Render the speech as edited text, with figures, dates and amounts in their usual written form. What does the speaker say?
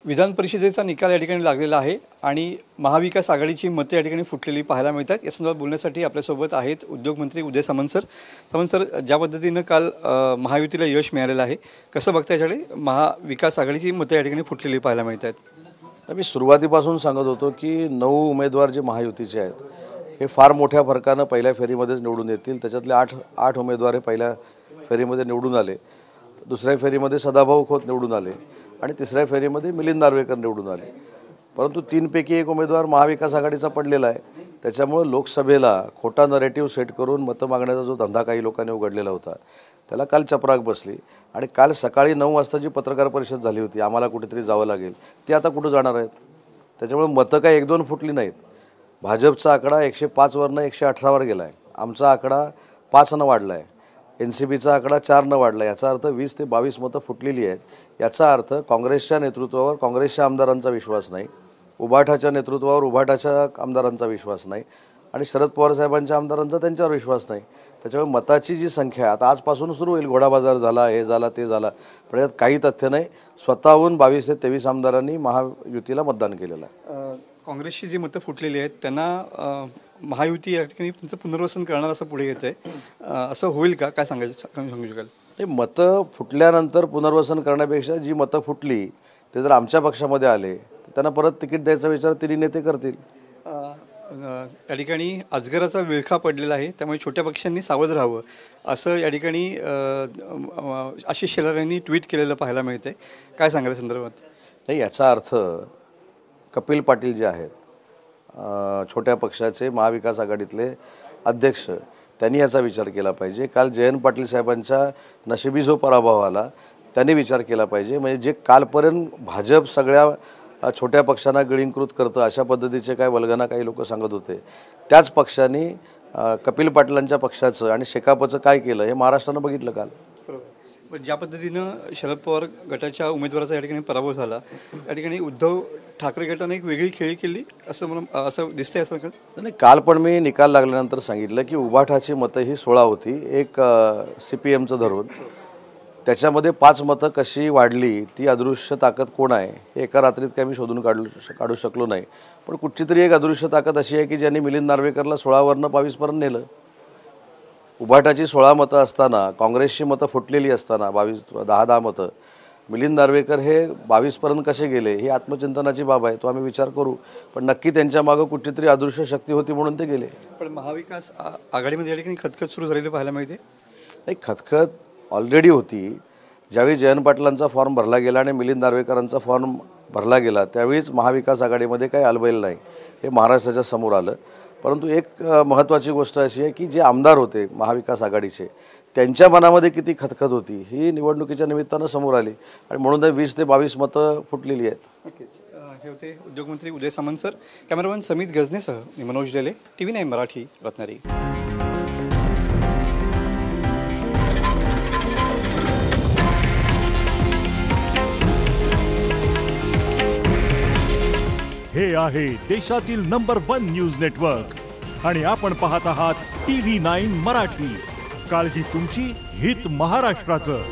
विधान परिषदेचा निकाल या ठिकाणी लागलेला आहे आणि महाविकास आघाडीची मते या ठिकाणी फुटलेली पाहायला मिळतात। या संदर्भात बोलण्यासाठी आपल्यासोबत आहेत उद्योगमंत्री उदय सामंत सर। सामंत सर, ज्या पद्धतीने काल महायुतीला यश मिळालेलं आहे, कसं बघता याच्याकडे? महाविकास आघाडीची मते या ठिकाणी फुटलेली पाहायला मिळतात। मी सुरुवातीपासून सांगत होतो की 9 उमेदवार जे महायुतीचे आहेत हे फार मोठ्या फरकानं पहिल्या फेरीमध्येच निवडून येतील। त्याच्यातले 8 उमेदवार हे पहिल्या फेरीमध्ये निवडून आले, दुसऱ्या फेरीमध्ये सदाभाऊ खोत निवडून आले आणि तिसऱ्या फेरीमध्ये मिलिंद नार्वेकर निवडून आले। परंतु 3 पैकी 1 उमेदवार महाविकास आघाडीचा पडलेला आहे। त्याच्यामुळे लोकसभेला खोटा नरेटिव्ह सेट करून मतं मागण्याचा जो धंदा काही लोकांनी उघडलेला होता त्याला काल चपराक बसली आणि काल सकाळी 9 वाजता जी पत्रकार परिषद झाली होती, आम्हाला कुठेतरी जावं लागेल, ती आता कुठं जाणार आहेत? त्याच्यामुळे मतं काय 1-2 फुटली नाहीत। भाजपचा आकडा 105 वरनं 118 वर गेला आहे, आमचा आकडा 5 न वाढला आहे, NCPचा आकडा 4 न वाढला। याचा अर्थ 20 ते 22 मतं फुटलेली आहेत। याचा अर्थ काँग्रेसच्या नेतृत्वावर काँग्रेसच्या आमदारांचा विश्वास नाही, उभाटाच्या नेतृत्वावर उभाटाच्या आमदारांचा विश्वास नाही आणि शरद पवार साहेबांच्या आमदारांचा त्यांच्यावर विश्वास नाही। त्याच्यामुळे मताची जी संख्या आता आजपासून सुरू होईल, घोडाबाजार झाला, हे झाला, ते झाला, पण यात काही तथ्य नाही। स्वतःहून 22 ते 23 आमदारांनी महायुतीला मतदान केलेलं आहे। काँग्रेसची जी मतं फुटलेली आहेत त्यांना महायुती या ठिकाणी त्यांचं पुनर्वसन करणार असं पुढे येत आहे, असं होईल का? काय सांगू शकाल? हे मतं फुटल्यानंतर पुनर्वसन करण्यापेक्षा जी मतं फुटली ते जर आमच्या पक्षामध्ये आले तर त्यांना परत तिकीट द्यायचा विचार तिन्ही नेते करतील। या ठिकाणी अजगराचा विळखा पडलेला आहे, त्यामुळे छोट्या पक्षांनी सावध राहावं असं या ठिकाणी आशिष शेलार यांनी ट्विट केलेलं पाहायला मिळतंय। काय सांगाल संदर्भात? नाही, याचा अर्थ कपिल पाटील जे आहेत छोट्या पक्षाचे महाविकास आघाडीतले अध्यक्ष, त्यांनी याचा विचार केला पाहिजे। काल जयंत पाटील साहेबांच्या नशिबी जो पराभव आला त्यांनी विचार केला पाहिजे। म्हणजे जे कालपर्यंत भाजप सगळ्या छोट्या पक्षांना गिळंकृत करतं अशा पद्धतीचे काय वल्गना काही लोक सांगत होते, त्याच पक्षांनी कपिल पाटलांच्या पक्षाचं आणि शेकापचं काय केलं हे महाराष्ट्रानं बघितलं काल। पण ज्या पद्धतीनं शरद पवार गटाच्या उमेदवाराचा या ठिकाणी पराभव झाला, या ठिकाणी उद्धव ठाकरे गटाने एक वेगळी खेळी केली असं दिसतंय। असं का? नाही, काल पण मी निकाल लागल्यानंतर सांगितलं की उभाटाची मतं ही 16 होती, एक CPMचं धरून त्याच्यामध्ये 5 मतं कशी वाढली, ती अदृश्य ताकद कोण आहे हे एका रात्रीत काय मी शोधून काढू शकलो नाही। पण कुठची तरी एक अदृश्य ताकद अशी आहे की ज्यांनी मिलिंद नार्वेकरला 16 वरनं 22 पर्यंत नेलं। उभाटाची 16 मतं असताना, काँग्रेसची मतं फुटलेली असताना 10 मतं, मिलिंद नार्वेकर हे 22 पर्यंत कसे गेले ही आत्मचिंतनाची बाब आहे, तो आम्ही विचार करू। पण नक्की त्यांच्या मागं कुठलीतरी अदृश्य शक्ती होती म्हणून ते गेले। पण महाविकास आघाडीमध्ये या ठिकाणी खतखत सुरू झालेली पाहायला मिळते। नाही, खतखत ऑलरेडी होती। ज्यावेळी जयंत पाटलांचा फॉर्म भरला गेला आणि मिलिंद नार्वेकरांचा फॉर्म भरला गेला त्यावेळीच महाविकास आघाडीमध्ये काही आलबैल नाही हे महाराष्ट्राच्या समोर आलं। परंतु एक महत्त्वाची गोष्ट अशी आहे की जे आमदार होते महाविकास आघाडीचे त्यांच्या मनामध्ये किती खतखत होती ही निवडणुकीच्या निमित्तानं समोर आली आणि म्हणून 20 ते 22 मतं फुटलेली आहेत। हे होते उद्योगमंत्री उदय सामंत सर। कॅमेरामॅन समित गजनेसह मी मनोज लेले, TV9 मराठी, रत्नागिरी। हे आहे देशातील नंबर 1 न्यूज नेटवर्क आणि आपण पाहत आहात TV9 मराठी। काळजी तुमची, हित महाराष्ट्राचं।